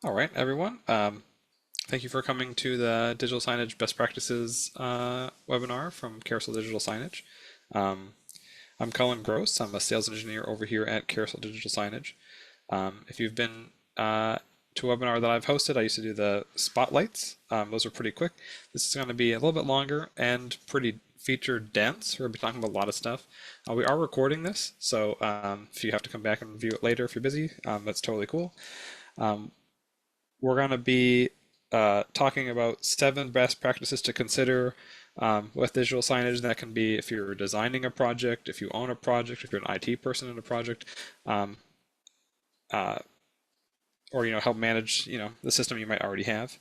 All right, everyone. Thank you for coming to the Digital Signage Best Practices webinar from Carousel Digital Signage. I'm Cullen Gross. I'm a sales engineer over here at Carousel Digital Signage. If you've been to a webinar that I've hosted, I used to do the spotlights. Those are pretty quick. This is going to be a little bit longer and pretty feature dense. We're going to be talking about a lot of stuff. We are recording this, so if you have to come back and view it later if you're busy, that's totally cool. We're going to be talking about 7 best practices to consider with digital signage. That can be if you're designing a project, if you own a project, if you're an IT person in a project, or help manage the system you might already have.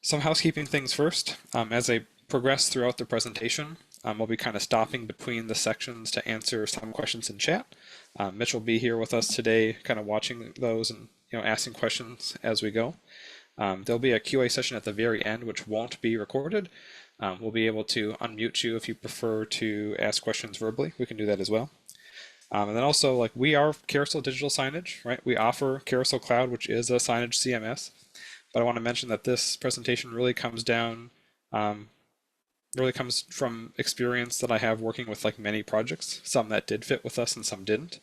Some housekeeping things first. As I progress throughout the presentation, we'll be kind of stopping between the sections to answer some questions in chat. Mitch will be here with us today, kind of watching those and asking questions as we go. There'll be a QA session at the very end, which won't be recorded. We'll be able to unmute you if you prefer to ask questions verbally. We can do that as well. And then also, we are Carousel Digital Signage, right? We offer Carousel Cloud, which is a signage CMS. But I want to mention that this presentation really comes down, really comes from experience that I have working with many projects, some that did fit with us and some didn't.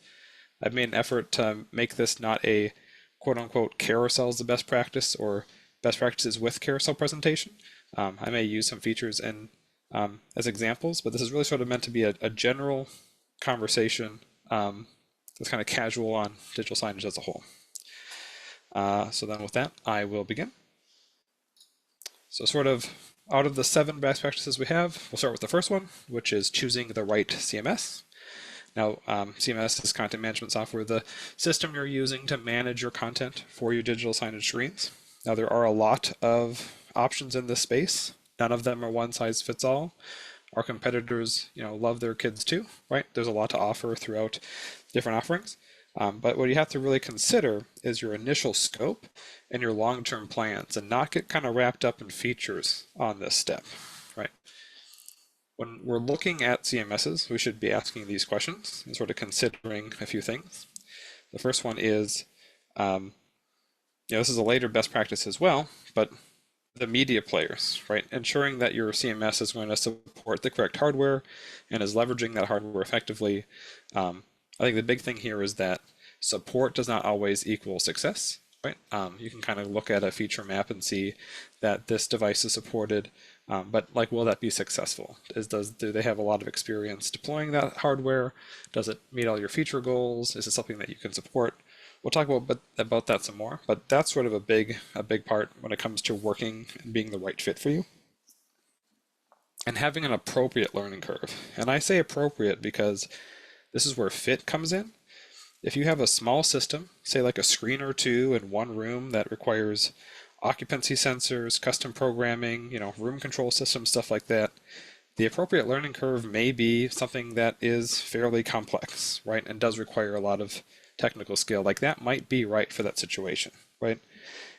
I've made an effort to make this not a quote-unquote carousel is the best practice or best practices with carousel presentation. I may use some features as examples, but this is really sort of meant to be a general conversation that's kind of casual on digital signage as a whole. So then with that, I will begin. So sort of out of the 7 best practices we have, we'll start with the first one, which is choosing the right CMS. Now, CMS is content management software, the system you're using to manage your content for your digital signage screens. Now, there are a lot of options in this space. None of them are one size fits all. Our competitors, love their kids too, right? There's a lot to offer throughout different offerings. But what you have to really consider is your initial scope and your long-term plans, and not get kind of wrapped up in features on this step, right? When we're looking at CMSs, we should be asking these questions and sort of considering a few things. The first one is, this is a later best practice as well, but the media players, right? Ensuring that your CMS is going to support the correct hardware and is leveraging that hardware effectively. I think the big thing here is that support does not always equal success, right? You can kind of look at a feature map and see that this device is supported, but will that be successful? Do they have a lot of experience deploying that hardware? Does it meet all your feature goals? Is it something that you can support? We'll talk about that some more, but that's sort of a big part when it comes to working and being the right fit for you. And having an appropriate learning curve. And I say appropriate because this is where fit comes in. If you have a small system, say like a screen or 2 in one room that requires occupancy sensors, custom programming, room control systems, stuff like that, the appropriate learning curve may be something that is fairly complex, right? And does require a lot of technical skill. That might be right for that situation, right?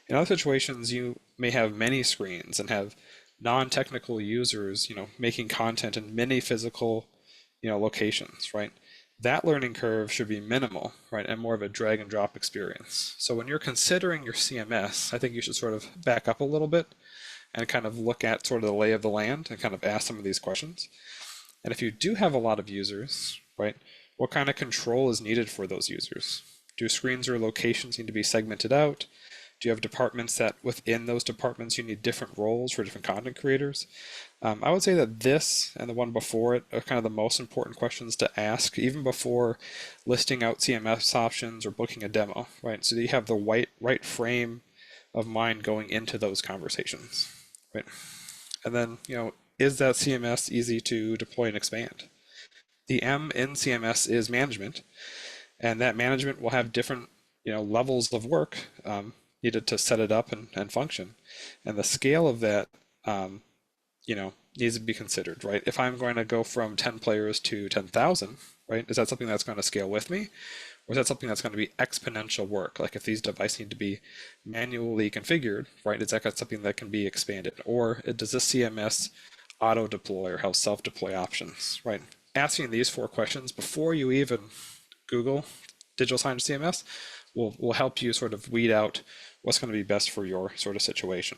In other situations, you may have many screens and have non-technical users, making content in many physical, locations, right? That learning curve should be minimal, right, and more of a drag and drop experience. So when you're considering your CMS, I think you should sort of back up a little bit and kind of look at sort of the lay of the land and kind of ask some of these questions. And if you do have a lot of users, right, what kind of control is needed for those users? Do screens or locations need to be segmented out? Do you have departments that within those departments you need different roles for different content creators? I would say that this and the one before it are kind of the most important questions to ask, even before listing out CMS options or booking a demo, right? So that you have the right frame of mind going into those conversations, right? And then, is that CMS easy to deploy and expand? The M in CMS is management, and that management will have different, levels of work needed to set it up and function. And the scale of that, needs to be considered, right? If I'm going to go from 10 players to 10,000, right, is that something that's going to scale with me? Or is that something that's going to be exponential work? Like if these devices need to be manually configured, right, is that something that can be expanded? Or does this CMS auto deploy or have self-deploy options, right? Asking these 4 questions before you even Google digital signage CMS will help you sort of weed out what's going to be best for your sort of situation.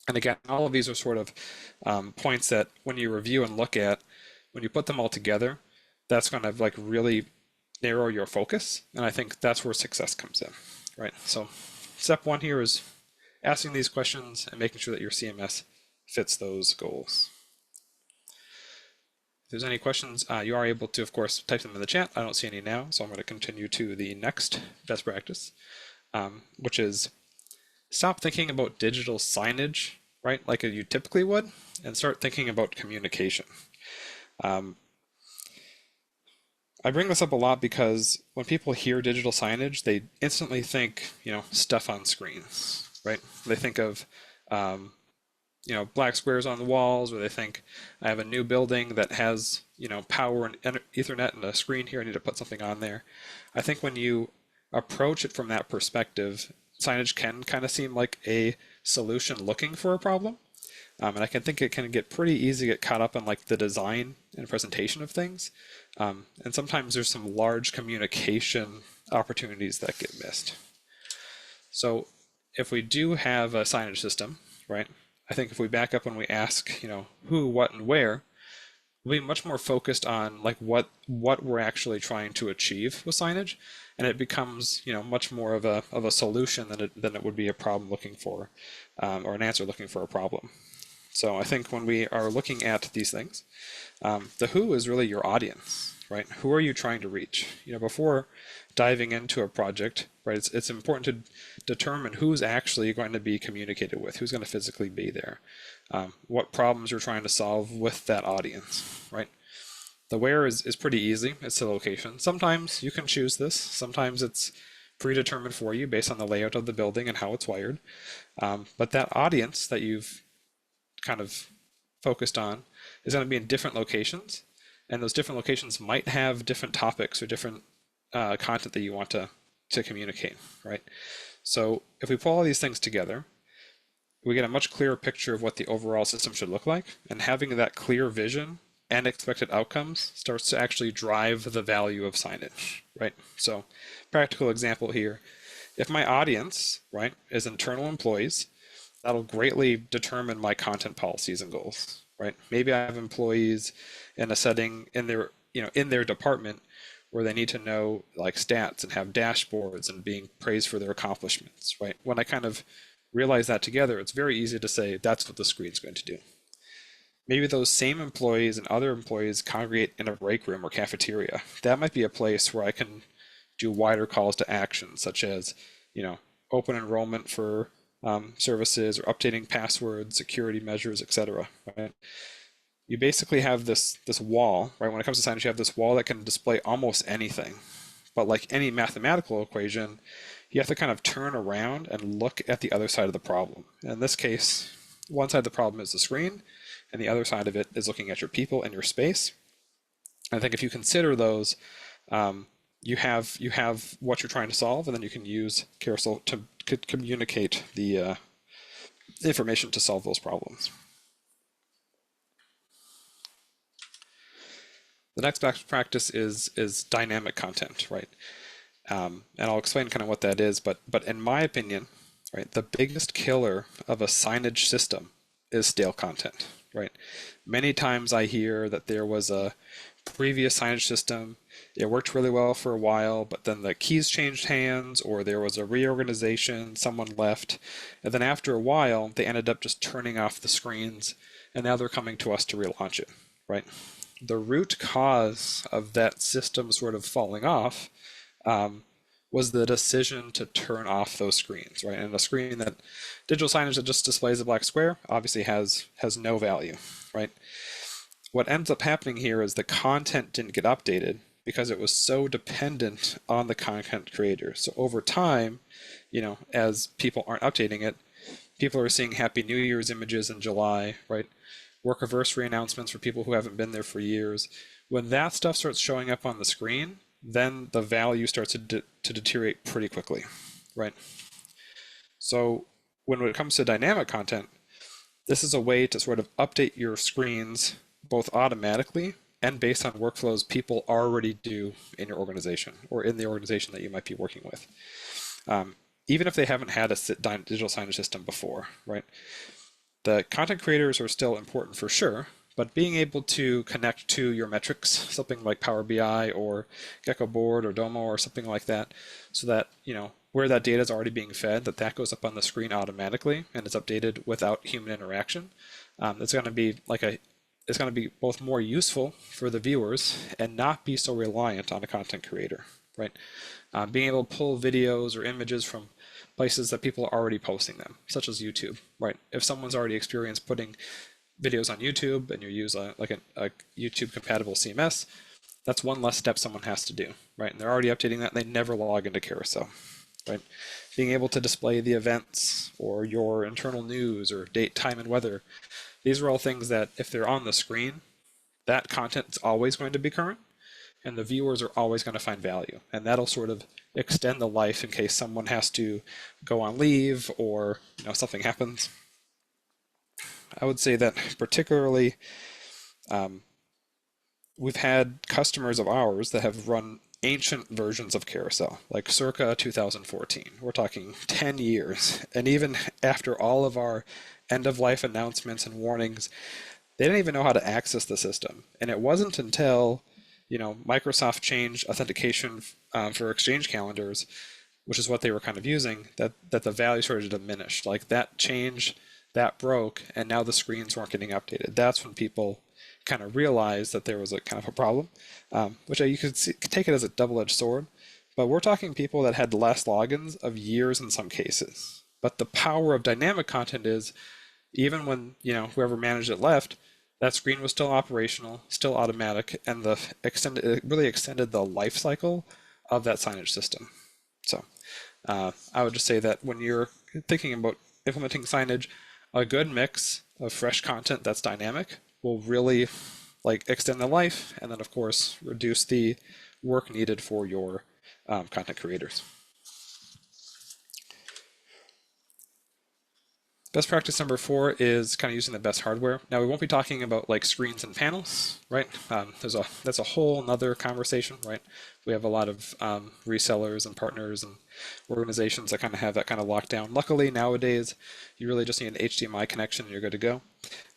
And again, all of these are sort of points that when you review and look at, when you put them all together, that's going to like really narrow your focus. And I think that's where success comes in, right? So step one here is asking these questions and making sure that your CMS fits those goals. If there's any questions, you are able to, of course, type them in the chat. I don't see any now, so I'm going to continue to the next best practice, which is stop thinking about digital signage, right, like you typically would, and start thinking about communication. I bring this up a lot because when people hear digital signage, they instantly think, stuff on screens, right? They think of, black squares on the walls, or they think I have a new building that has, power and Ethernet and a screen here. I need to put something on there. I think when you approach it from that perspective, signage can kind of seem like a solution looking for a problem. And I can think it can get pretty easy to get caught up in like the design and presentation of things. And sometimes there's some large communication opportunities that get missed. So if we do have a signage system, right, I think if we back up and we ask, who, what, and where, we'll be much more focused on like what we're actually trying to achieve with signage, and it becomes much more of a solution than it would be a problem looking for, or an answer looking for a problem. So I think when we are looking at these things, the who is really your audience, right? Who are you trying to reach? Before diving into a project, right, it's important to determine who's actually going to be communicated with, who's going to physically be there, what problems you're trying to solve with that audience, right? The where is pretty easy. It's the location. Sometimes you can choose this. Sometimes it's predetermined for you based on the layout of the building and how it's wired. But that audience that you've kind of focused on is going to be in different locations, and those different locations might have different topics or different content that you want to communicate, right? So if we pull all these things together, we get a much clearer picture of what the overall system should look like, and having that clear vision and expected outcomes starts to actually drive the value of signage, right? So practical example here, if my audience, right, is internal employees, that'll greatly determine my content policies and goals, right? Maybe I have employees in a setting in their department where they need to know like stats and have dashboards and being praised for their accomplishments, right? When I kind of realize that together, it's very easy to say that's what the screen's going to do. Maybe those same employees and other employees congregate in a break room or cafeteria. That might be a place where I can do wider calls to action, such as, open enrollment for services or updating passwords, security measures, etc. Right? You basically have this wall, right? When it comes to signage, you have this wall that can display almost anything. But like any mathematical equation, you have to kind of turn around and look at the other side of the problem. In this case, one side of the problem is the screen, and the other side of it is looking at your people and your space. And I think if you consider those, you have what you're trying to solve, and then you can use Carousel to communicate the information to solve those problems. The next best practice is dynamic content, right? And I'll explain kind of what that is, but in my opinion, right, the biggest killer of a signage system is stale content, right? Many times I hear that there was a previous signage system, it worked really well for a while, but then the keys changed hands, or there was a reorganization, someone left, and then after a while, they ended up just turning off the screens, and now they're coming to us to relaunch it, right? The root cause of that system sort of falling off was the decision to turn off those screens, right? And a screen that digital signage that just displays a black square obviously has no value, right? What ends up happening here is the content didn't get updated because it was so dependent on the content creator. So over time, as people aren't updating it, people are seeing Happy New Year's images in July, right? Work anniversary announcements for people who haven't been there for years. When that stuff starts showing up on the screen, then the value starts to deteriorate pretty quickly, right? So when it comes to dynamic content, this is a way to sort of update your screens both automatically and based on workflows people already do in your organization or in the organization that you might be working with. even if they haven't had a digital signage system before, right? The content creators are still important for sure, but being able to connect to your metrics, something like Power BI or Gecko Board or Domo or something like that, so that, where that data is already being fed, that goes up on the screen automatically and is updated without human interaction. It's going to be it's going to be both more useful for the viewers and not be so reliant on a content creator, right? Being able to pull videos or images from places that people are already posting them, such as YouTube, right? If someone's already experienced putting videos on YouTube and you use a YouTube compatible CMS, that's one less step someone has to do, right? And they're already updating that, and they never log into Carousel, right? Being able to display the events or your internal news or date, time, and weather, these are all things that if they're on the screen, that content is always going to be current, and the viewers are always going to find value. And that'll sort of extend the life in case someone has to go on leave or something happens. I would say that particularly we've had customers of ours that have run ancient versions of Carousel, like circa 2014. We're talking 10 years. And even after all of our end-of-life announcements and warnings, they didn't even know how to access the system. And it wasn't until Microsoft changed authentication for Exchange calendars, which is what they were kind of using, that the value started to diminish. Like that changed, that broke, and now the screens weren't getting updated. That's when people kind of realized that there was a kind of a problem, which you could take it as a double-edged sword. But we're talking people that had less logins of years in some cases. But the power of dynamic content is, even when whoever managed it left, that screen was still operational, still automatic, and it really extended the life cycle of that signage system. So I would just say that when you're thinking about implementing signage, a good mix of fresh content that's dynamic will really extend the life, and then of course reduce the work needed for your content creators. Best practice number 4 is kind of using the best hardware. Now we won't be talking about screens and panels, right? That's a whole nother conversation, right? We have a lot of resellers and partners and organizations that kind of have that kind of lockdown. Luckily nowadays, you really just need an HDMI connection and you're good to go.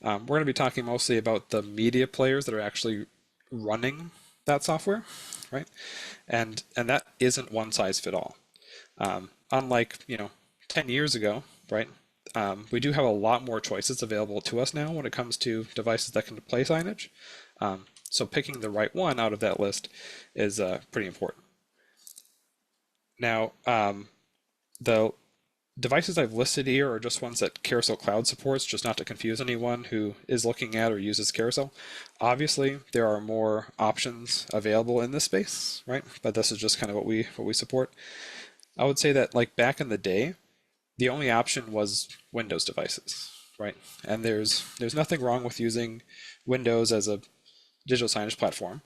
We're going to be talking mostly about the media players that are actually running that software, right? And that isn't one size fit all. Unlike 10 years ago, right? We do have a lot more choices available to us now when it comes to devices that can display signage. So picking the right one out of that list is pretty important. Now, the devices I've listed here are just ones that Carousel Cloud supports, just not to confuse anyone who is looking at or uses Carousel. Obviously, there are more options available in this space, right? But this is just kind of what we support. I would say that back in the day, the only option was Windows devices, right? And there's nothing wrong with using Windows as a digital signage platform.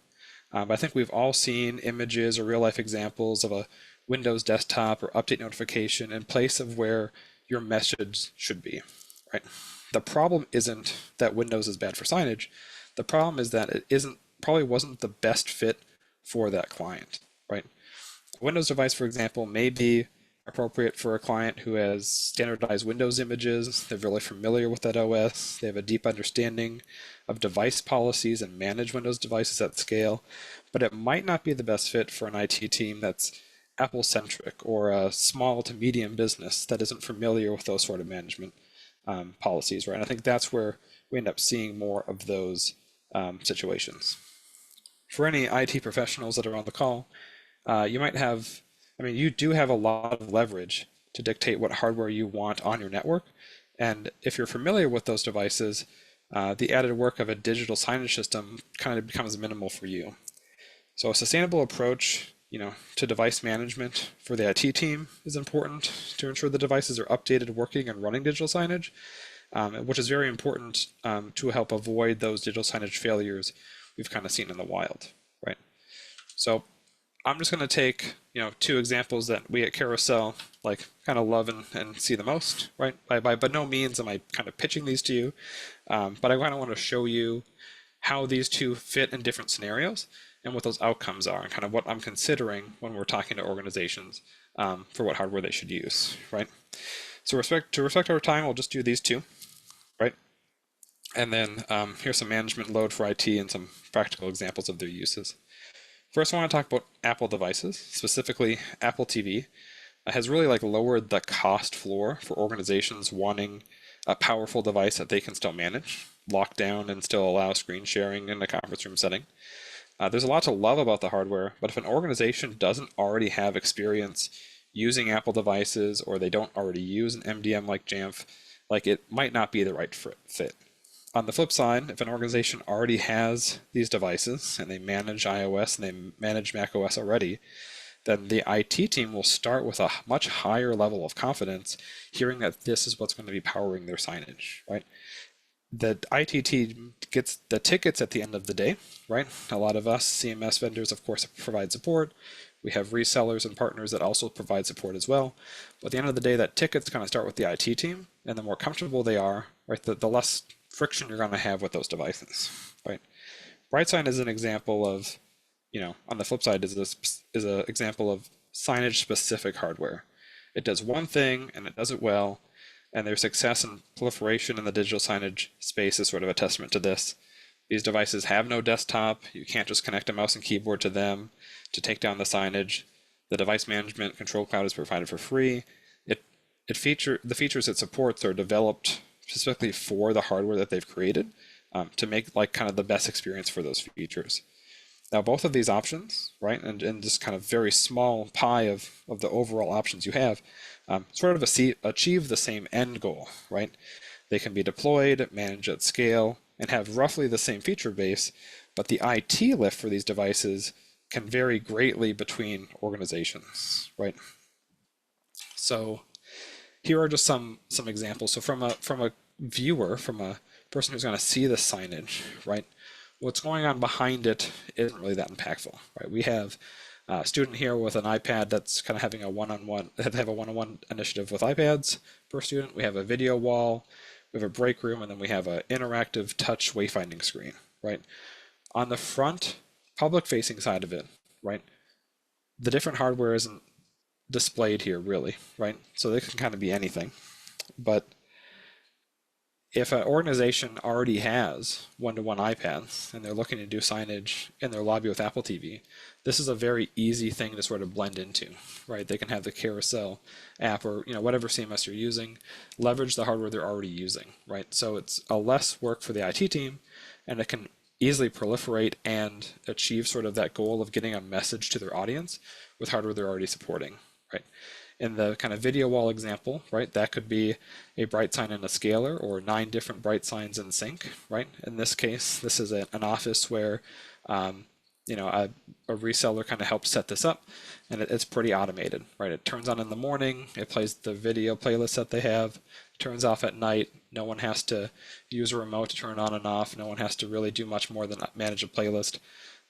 But I think we've all seen images or real life examples of a Windows desktop or update notification in place of where your message should be, right? The problem isn't that Windows is bad for signage. The problem is that it probably wasn't the best fit for that client, right? A Windows device, for example, may be appropriate for a client who has standardized Windows images. They're really familiar with that OS. They have a deep understanding of device policies and manage Windows devices at scale. But it might not be the best fit for an IT team that's Apple-centric or a small to medium business that isn't familiar with those sort of management policies, right? And I think that's where we end up seeing more of those situations. For any IT professionals that are on the call, you might have you do have a lot of leverage to dictate what hardware you want on your network. And if you're familiar with those devices, the added work of a digital signage system kind of becomes minimal for you. So a sustainable approach, to device management for the IT team is important to ensure the devices are updated, working, and running digital signage, which is very important to help avoid those digital signage failures we've kind of seen in the wild, right? So I'm just going to take 2 examples that we at Carousel kind of love and see the most, right? By no means am I kind of pitching these to you, but I kind of want to show you how these two fit in different scenarios, and what those outcomes are, and kind of what I'm considering when we're talking to organizations for what hardware they should use, right? So to respect our time, we'll just do these two, right? And then here's some management load for IT and some practical examples of their uses. First, I want to talk about Apple devices, specifically Apple TV. Has really lowered the cost floor for organizations wanting a powerful device that they can still manage, lock down, and still allow screen sharing in a conference room setting. There's a lot to love about the hardware, but if an organization doesn't already have experience using Apple devices, or they don't already use an MDM like Jamf, it might not be the right fit. On the flip side, if an organization already has these devices and they manage iOS and they manage macOS already, then the IT team will start with a much higher level of confidence, hearing that this is what's going to be powering their signage, right? The IT team gets the tickets at the end of the day, right? A lot of us CMS vendors, of course, provide support. We have resellers and partners that also provide support as well. But at the end of the day, that tickets kind of start with the IT team, and the more comfortable they are, right, the less friction you're going to have with those devices, right? BrightSign is an example of, on the flip side, is an example of signage specific hardware. It does one thing and it does it well, and their success and proliferation in the digital signage space is sort of a testament to this. These devices have no desktop. You can't just connect a mouse and keyboard to them to take down the signage. The device management control cloud is provided for free. The features it supports are developed specifically for the hardware that they've created to make kind of the best experience for those features. Now, both of these options, right, and just kind of very small pie of the overall options you have, sort of achieve the same end goal, right? They can be deployed, managed at scale, and have roughly the same feature base, but the IT lift for these devices can vary greatly between organizations, right? So here are just some examples. So from a viewer, from a person who's going to see the signage, right, what's going on behind it isn't really that impactful, right? We have a student here with an iPad that's kind of having a one-on-one initiative with iPads per student. We have a video wall, we have a break room, and then we have an interactive touch wayfinding screen, right? On the front, public-facing side of it, right, the different hardware isn't displayed here really, right? So they can kind of be anything. But if an organization already has one-to-one iPads and they're looking to do signage in their lobby with Apple TV, this is a very easy thing to sort of blend into, right? They can have the Carousel app or whatever CMS you're using, leverage the hardware they're already using, right? So it's a less work for the IT team, and it can easily proliferate and achieve sort of that goal of getting a message to their audience with hardware they're already supporting, right? In the kind of video wall example, right, that could be a bright sign and a scaler, or 9 different bright signs in sync, right? In this case, this is an office where, a reseller kind of helps set this up, and it's pretty automated, right? It turns on in the morning, it plays the video playlist that they have, turns off at night. No one has to use a remote to turn it on and off. No one has to really do much more than manage a playlist.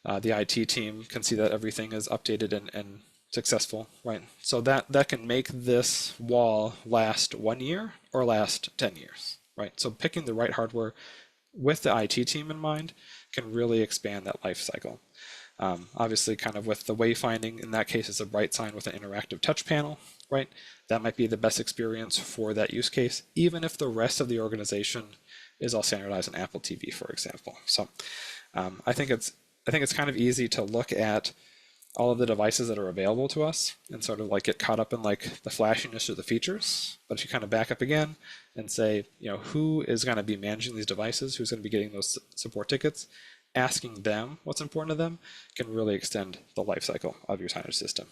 The IT team can see that everything is updated and successful, right? So that can make this wall last 1 year or last 10 years, right? So picking the right hardware with the IT team in mind can really expand that life cycle. Obviously, kind of with the wayfinding, in that case, it's a bright sign with an interactive touch panel, right? That might be the best experience for that use case, even if the rest of the organization is all standardized on Apple TV, for example. So I think it's kind of easy to look at all of the devices that are available to us and sort of get caught up in the flashiness of the features. But if you kind of back up again and say, who is going to be managing these devices, who's going to be getting those support tickets, asking them what's important to them can really extend the life cycle of your signage system.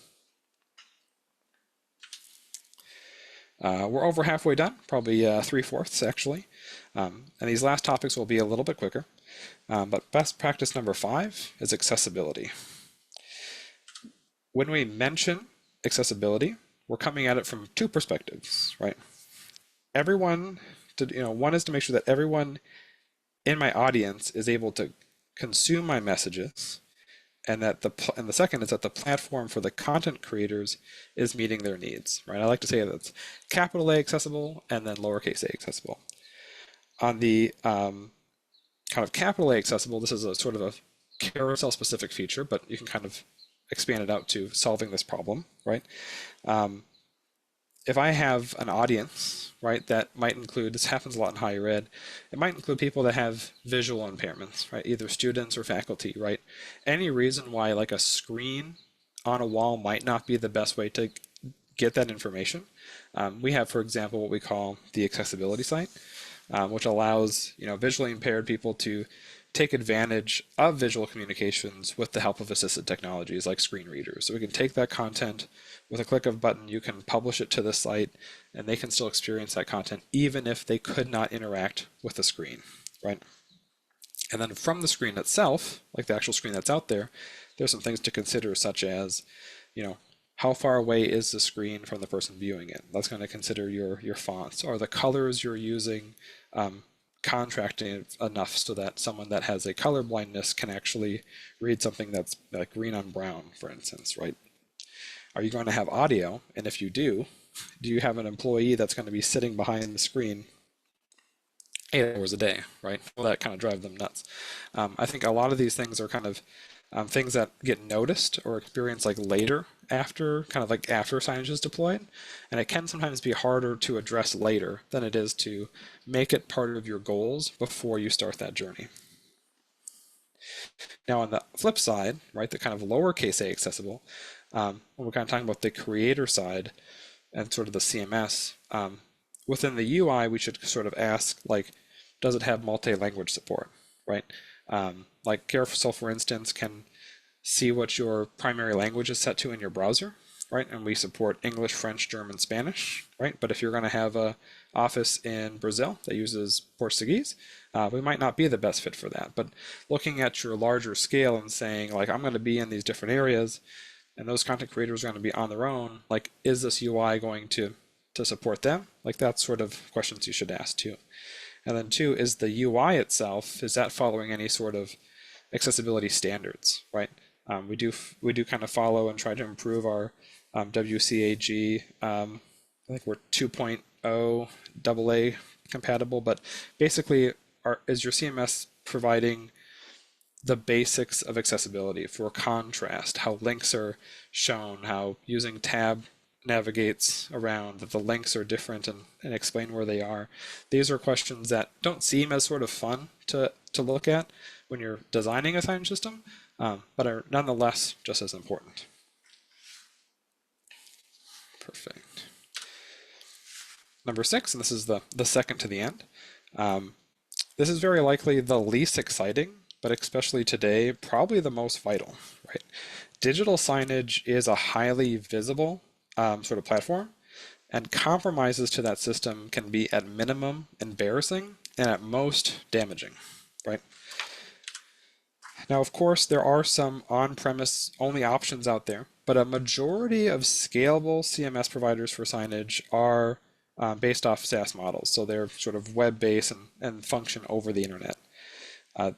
We're over halfway done, probably 3/4 actually. And these last topics will be a little bit quicker. But best practice number 5 is accessibility. When we mention accessibility, we're coming at it from 2 perspectives, right? One is to make sure that everyone in my audience is able to consume my messages, and the second is that the platform for the content creators is meeting their needs, right? I like to say that it's capital A accessible and then lowercase a accessible. On the kind of capital A accessible, this is a sort of carousel specific feature, but you can kind of expand it out to solving this problem, right? Um, if I have an audience, right, that might include, this happens a lot in higher ed, it might include people that have visual impairments, right, either students or faculty, right? Any reason why like a screen on a wall might not be the best way to get that information. We have, for example, what we call the accessibility site, which allows visually impaired people to take advantage of visual communications with the help of assisted technologies like screen readers. So we can take that content with a click of a button, you can publish it to the site, and they can still experience that content even if they could not interact with the screen, right? And then from the screen itself, like the actual screen that's out there, there's some things to consider, such as, how far away is the screen from the person viewing it? That's going to consider your fonts. Are the colors you're using contrasting enough so that someone that has a color blindness can actually read something that's like green on brown, for instance, right? Are you going to have audio? And if you do you have an employee that's going to be sitting behind the screen 8 hours a day, right? Well, that kind of drive them nuts. I think a lot of these things are kind of things that get noticed or experienced like later after, kind of like after signage is deployed. And it can sometimes be harder to address later than it is to make it part of your goals before you start that journey. Now, on the flip side, right, the kind of lowercase a accessible, when we're kind of talking about the creator side and sort of the CMS, within the UI, we should sort of ask, like, does it have multi-language support, right? Like Carousel, for instance, can see what your primary language is set to in your browser, right? And we support English, French, German, Spanish, right? But if you're going to have a office in Brazil that uses Portuguese, we might not be the best fit for that. But looking at your larger scale and saying, like, I'm going to be in these different areas, and those content creators are going to be on their own, like, is this UI going to support them? Like, that's sort of questions you should ask too. And then two, is the UI itself, is that following any sort of accessibility standards, right? We do kind of follow and try to improve our WCAG. I think we're 2.0 AA compatible, but basically, is your CMS providing the basics of accessibility for contrast, how links are shown, how using tab navigates around, that the links are different and explain where they are. These are questions that don't seem as sort of fun to look at when you're designing a signage system, but are nonetheless just as important. Perfect. Number 6, and this is the second to the end. This is very likely the least exciting, but especially today, probably the most vital, right? Digital signage is a highly visible sort of platform, and compromises to that system can be at minimum embarrassing and at most damaging, right? Now, of course, there are some on-premise only options out there, but a majority of scalable CMS providers for signage are based off SaaS models. So they're sort of web-based and function over the internet.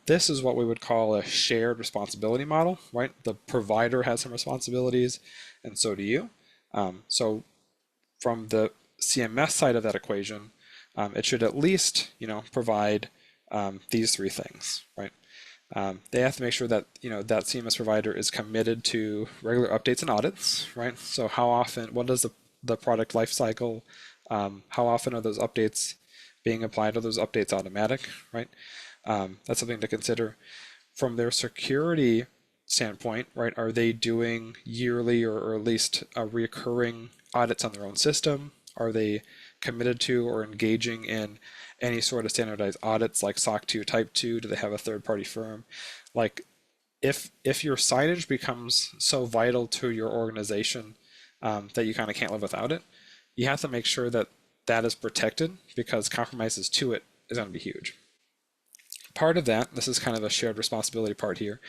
This is what we would call a shared responsibility model, right? The provider has some responsibilities, and so do you. So from the CMS side of that equation, it should at least, provide these three things, right? They have to make sure that that CMS provider is committed to regular updates and audits, right? So how often, what is the product life cycle? How often are those updates being applied? Are those updates automatic, right? That's something to consider. From their security standpoint, right? Are they doing yearly or at least recurring audits on their own system? Are they committed to or engaging in any sort of standardized audits like SOC 2 Type 2? Do they have a third-party firm? Like, if your signage becomes so vital to your organization that you kind of can't live without it, you have to make sure that that is protected, because compromises to it is going to be huge. Part of that, this is kind of a shared responsibility part here,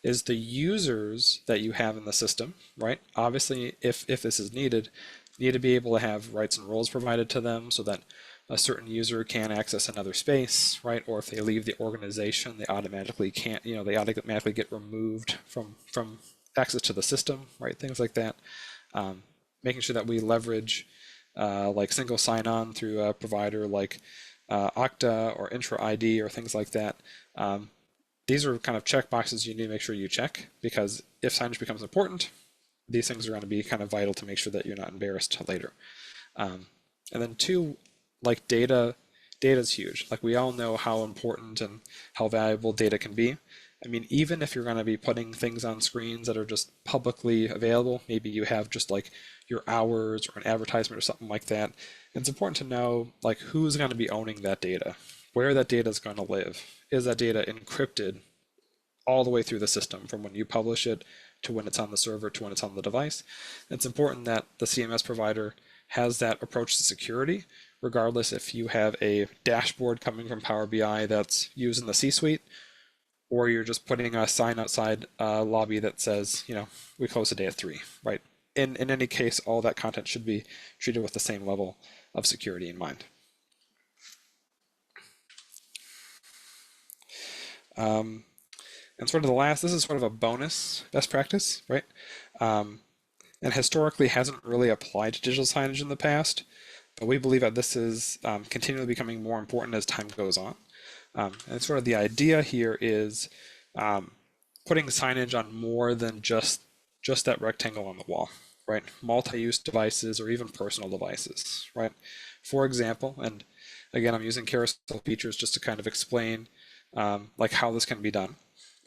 is the users that you have in the system, right? Obviously, if this is needed, you need to be able to have rights and roles provided to them so that a certain user can access another space, right? Or if they leave the organization, they automatically can't, they automatically get removed from access to the system, right? Things like that. Making sure that we leverage like single sign-on through a provider like Okta or Intra ID or things like that. these are kind of check boxes you need to make sure you check, because if signage becomes important, these things are going to be kind of vital to make sure that you're not embarrassed later. And then two, like data is huge. Like we all know how important and how valuable data can be. I mean, even if you're going to be putting things on screens that are just publicly available, maybe you have just like your hours or an advertisement or something like that, it's important to know like who's going to be owning that data, where that data is going to live. Is that data encrypted all the way through the system from when you publish it to when it's on the server to when it's on the device? It's important that the CMS provider has that approach to security, regardless if you have a dashboard coming from Power BI that's used in the C-suite, or you're just putting a sign outside a lobby that says, we close the day at 3, right? In any case, all that content should be treated with the same level of security in mind. And sort of the last, this is sort of a bonus best practice, right? And historically hasn't really applied to digital signage in the past, but we believe that this is continually becoming more important as time goes on. And sort of the idea here is putting signage on more than just that rectangle on the wall, right? Multi-use devices or even personal devices, right? For example, and again, I'm using carousel features just to kind of explain like how this can be done.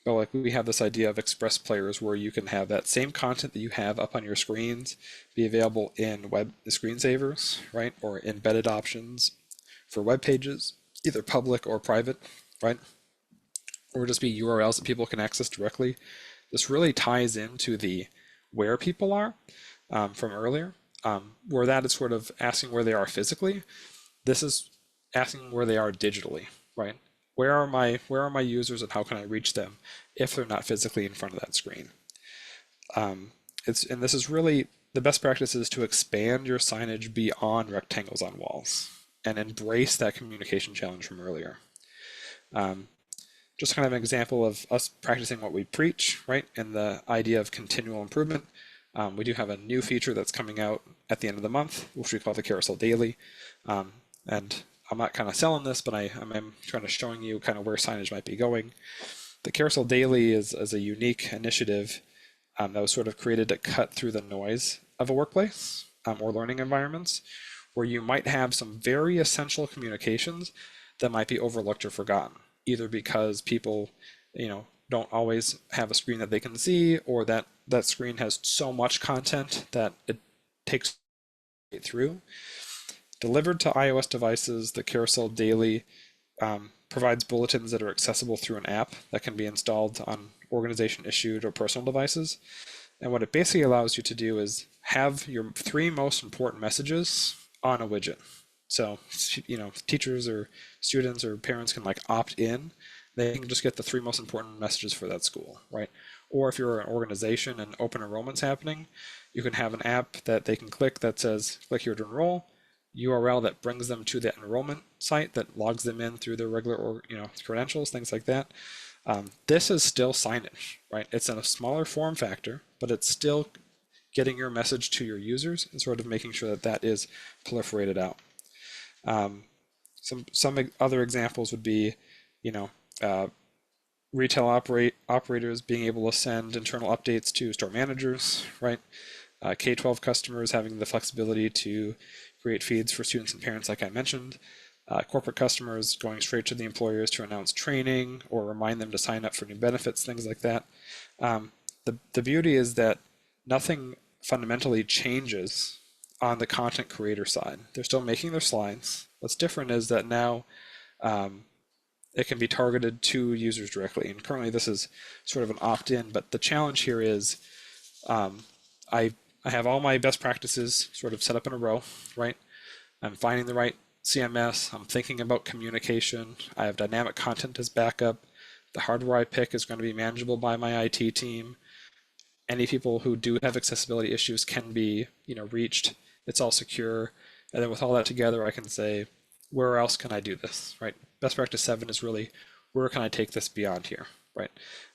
But like we have this idea of express players where you can have that same content that you have up on your screens be available in web screensavers, right? Or embedded options for web pages, either public or private, right? Or just be URLs that people can access directly. This really ties into the where people are from earlier, where that is sort of asking where they are physically. This is asking where they are digitally, right? Where are my users and how can I reach them if they're not physically in front of that screen? And this is really the best practice is to expand your signage beyond rectangles on walls and embrace that communication challenge from earlier. Just kind of an example of us practicing what we preach, right? And the idea of continual improvement. We do have a new feature that's coming out at the end of the month, which we call the Carousel Daily. And I'm not kind of selling this, but I'm trying to showing you kind of where signage might be going. The Carousel Daily is a unique initiative that was sort of created to cut through the noise of a workplace or learning environments, where you might have some very essential communications that might be overlooked or forgotten, either because people, don't always have a screen that they can see, or that screen has so much content that it takes through. Delivered to iOS devices, the Carousel Daily provides bulletins that are accessible through an app that can be installed on organization-issued or personal devices. And what it basically allows you to do is have your 3 most important messages on a widget. So, teachers or students or parents can like opt in. They can just get the 3 most important messages for that school, right? Or if you're an organization and open enrollment's happening, you can have an app that they can click that says, click here to enroll, URL that brings them to the enrollment site that logs them in through their regular credentials, things like that. This is still signage, right? It's in a smaller form factor, but it's still getting your message to your users and sort of making sure that that is proliferated out. Some other examples would be, retail operators being able to send internal updates to store managers, right? K-12 customers having the flexibility to create feeds for students and parents, like I mentioned. Corporate customers going straight to the employers to announce training or remind them to sign up for new benefits, things like that. The beauty is that nothing fundamentally changes on the content creator side. They're still making their slides. What's different is that now it can be targeted to users directly. And currently this is sort of an opt-in, but the challenge here is I have all my best practices sort of set up in a row, right? I'm finding the right CMS. I'm thinking about communication. I have dynamic content as backup. The hardware I pick is going to be manageable by my IT team. Any people who do have accessibility issues can be, reached. It's all secure. And then with all that together, I can say, where else can I do this, right? Best practice 7 is really, where can I take this beyond here, right?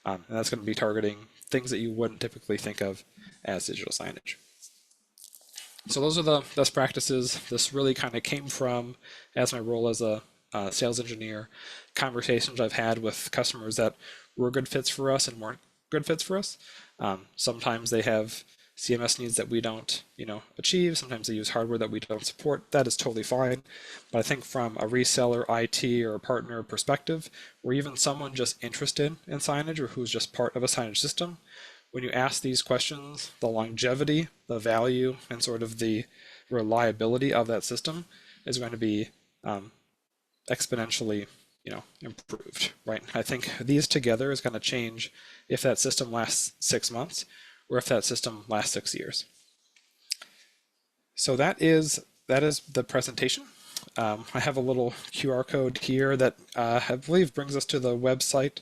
And that's going to be targeting things that you wouldn't typically think of as digital signage. So those are the best practices. This really kind of came from, as my role as a sales engineer, conversations I've had with customers that were good fits for us and weren't good fits for us. Sometimes they have CMS needs that we don't, achieve. Sometimes they use hardware that we don't support. That is totally fine. But I think from a reseller, IT, or a partner perspective, or even someone just interested in signage or who's just part of a signage system, when you ask these questions, the longevity, the value, and sort of the reliability of that system is going to be exponentially, improved, right? I think these together is going to change if that system lasts 6 months or if that system lasts 6 years. So that is the presentation. I have a little QR code here that I believe brings us to the website.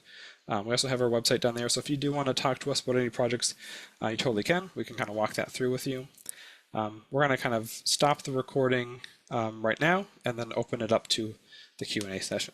We also have our website down there. So if you do want to talk to us about any projects, you totally can. We can kind of walk that through with you. We're going to kind of stop the recording right now and then open it up to the Q&A session.